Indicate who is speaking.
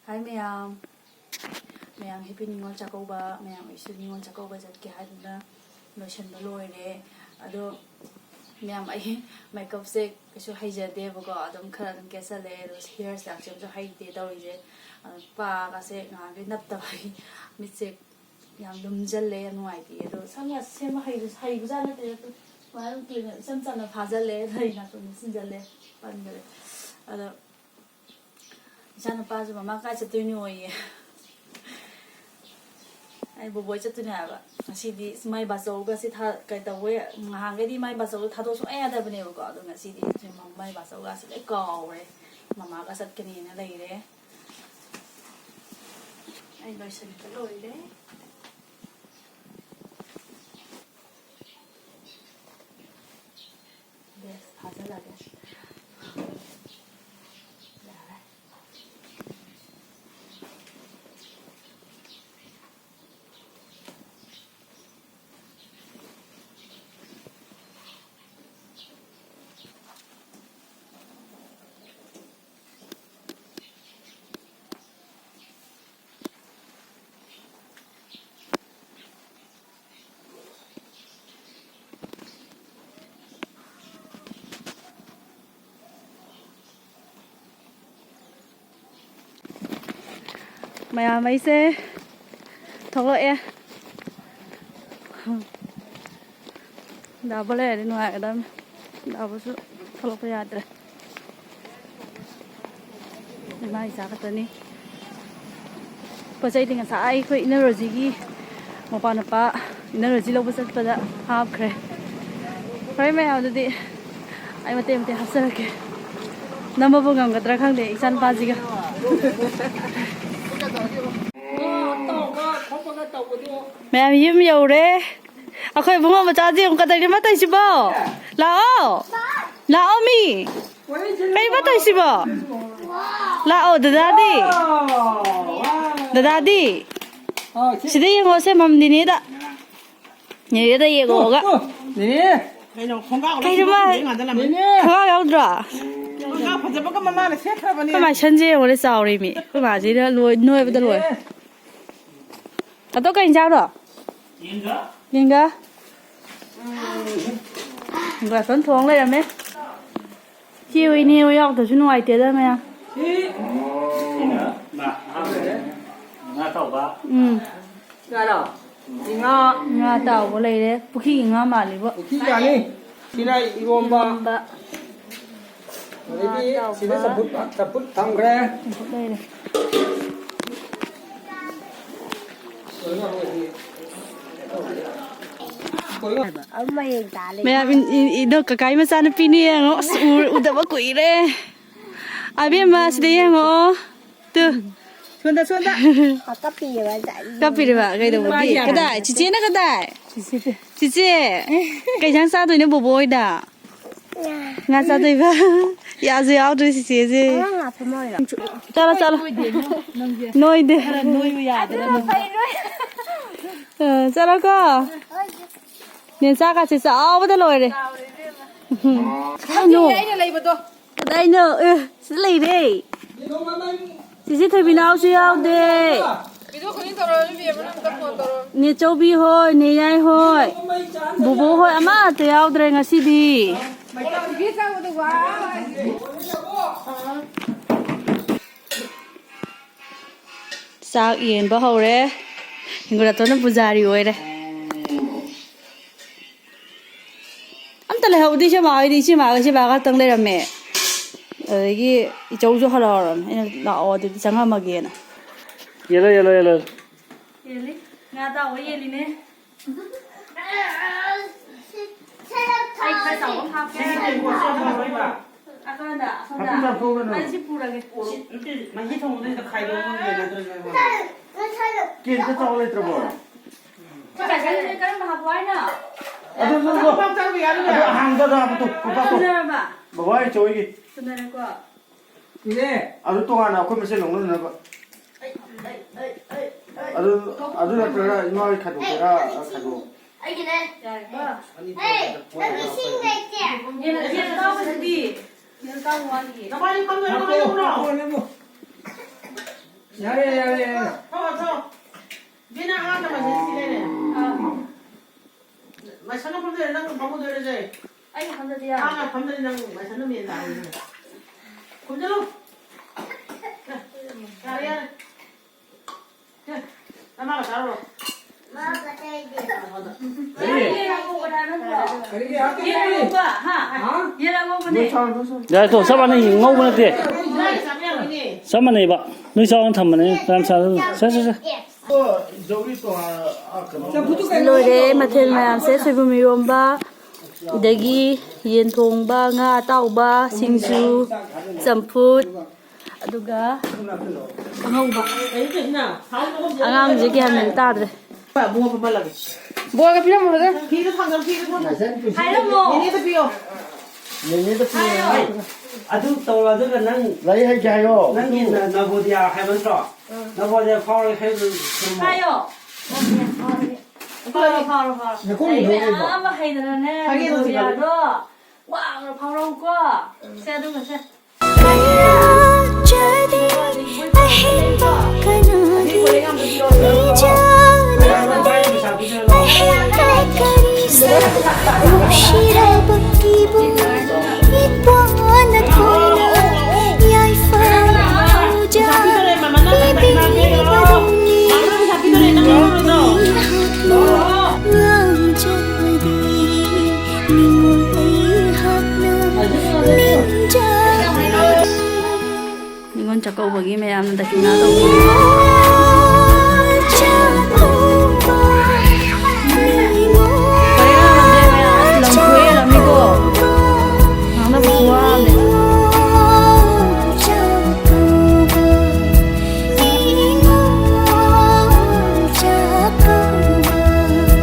Speaker 1: Hi ma'am. Ma'am happy Ningol Chakauba. Ma'am isu Ningol Chakauba jatke haiduna lotion loire. Ado ma'am ai makeup se isu haijade bako adum khara dum kesa le hair style se jo haide dawije pa ka se ngage napta bai mitse yam lumjalle anuaiti ado samya sema haibu jana te to marum clean sam chana phajalle raina to sinjalle pandale ado Jana pa ju mama ka chatuni oye ai boboy chatuni aba ngasi di mai basau ga si tha kai ta we ngahang di mai basau tha do so ai da bane ko ado ngasi di mai basau ga si ka re mama ga sat kani na lai re ai bai san ka loi re yes phaja lage Mày xe thôi e đào bơ lê đi ngoài ở đây đào bơ số thôi bây giờ đây mai giá cái tên này bây giờ thì ngày sáng ai khơi nở rồi gì một bàn napa nở rồi gì lâu bớt bây giờ hấp khay phải mấy ao đi ai mà tìm hấp sao cái nằm ở vùng ngầm cái trạc khang để san pa gì cả mẹ yếm nhiều đấy à khơi bố mà cha gì cũng cái này mà tay xí bao lão mi cái mà tay xí bao lão đợt đi xí đây ngồi xem mắm đi nè đã nhớ đây ngồi gạ cái đó mà không có đâu rồi cái mà chân gì ngồi sao rồi mi cái mà gì đó nuôi bây giờ nuôi à tôi cái sao đó nhìn cơ và sẵn thuồng đây là mấy chiều in New York từ ngoài tiệt ra mày à nga tàu có lấy đấy bút khi nga mà lấy vợ
Speaker 2: khi giờ đi khi này gồm ba đây đi đây tập bút thằng ra
Speaker 1: đây này mẹ đâu cái mà sao nó pin đi ngó udah bắt quỷ đấy ai biết mà sẽ ngó từ
Speaker 2: xuân ta
Speaker 1: copy đấy bà cái đầu gì cái đại chị nó cái đại chị cái sáng sao tôi nó bồ bôi đã ngã sao tôi va ya gì áo tôi chị cho nó nuôi đi cho nó có nên sao cả chị sao bắt đầu rồi đấy đây nữa sẽ lấy đi chị thấy bên nào sao đây nè cháu bi thôi nè yai thôi bố thôi ama tự áo đây ngay xí đi sao yên bao hậu đấy hình như là tôi nó bùzari rồi đấy anh ta lại hậu đi chứ mà cái bà tăng đây là mẹ cái cháu cho họ rồi anh lão thì chẳng hạn mà kia nè
Speaker 2: yellow
Speaker 1: ngã tàu cái gì nè ai khai tàu không học cái à con đã anh chỉ phụ cái
Speaker 2: mà hết thông đây là khai đâu mà người ta kiên cái tàu lên rồi
Speaker 1: cái cái mà học quái nè
Speaker 2: hàng ra ra tụ bà ơi chơi gì
Speaker 1: này qua
Speaker 2: 아주 동안 아까 몇살 넘는 거 아주 나더라 이마을 가도 되라 가도
Speaker 1: 알겠네 에이 나도 신고했지 얘는 까고 있지 얘는 까고 와지 나 빨리 까고
Speaker 2: 야야야야. 저. 니나 하나 마시네. 마셔는 분들 랑 방문 들어줘.
Speaker 1: 아이 감사드려.
Speaker 2: 아, 밤들이랑 마셔는 면 나. 곤절로. 야야. 나마가 잘어.
Speaker 1: 얘랑 먹고 다는 거. 얘랑 먹어. 하. 얘랑 먹으네.
Speaker 3: Dạ, tổ sao bạn này ngâu bên đây? Sao bạn này bạn? Nơi sao thầm bạn này làm sao? Sao?
Speaker 2: 저기 또
Speaker 1: ꯂꯣꯏꯔꯦ ꯃꯊꯦꯜ ꯃꯌꯥꯝꯁꯦ ꯁꯣꯏꯕꯨꯝ ꯏꯔꯣꯝꯕ ꯑꯗꯒꯤ ꯌꯦꯟ ꯊꯣꯡꯕ ꯉꯥ ꯑꯇꯥꯎꯕ ꯁꯤꯡꯖꯨ ꯆꯝꯐꯨꯠ ꯑꯗꯨꯒ ꯑꯉꯧꯕ ꯑꯉꯥꯡꯁꯦ ꯒ꯭ꯌꯥꯟ ꯃꯦꯟ ꯇꯥꯗ꯭ꯔꯦ
Speaker 2: 뭐 말라게.
Speaker 1: ꯕꯣꯔꯒ ꯄꯤꯔꯝꯃꯣ
Speaker 2: 피도 상관.
Speaker 1: 하이러모
Speaker 2: 얘네도 피요.
Speaker 4: 얘네도 피요.
Speaker 3: Adu tàu là tức là năng
Speaker 4: lấy hay chai vô.
Speaker 3: năng nhìn là bồ đề hay vẫn rõ. Nó bồ đề phao hay là
Speaker 1: 하요 파로 파로 파로 아마 하이드라네 모디야도 왕을 파로 거 세두가 세 이건 작가오버기 매암다 기나도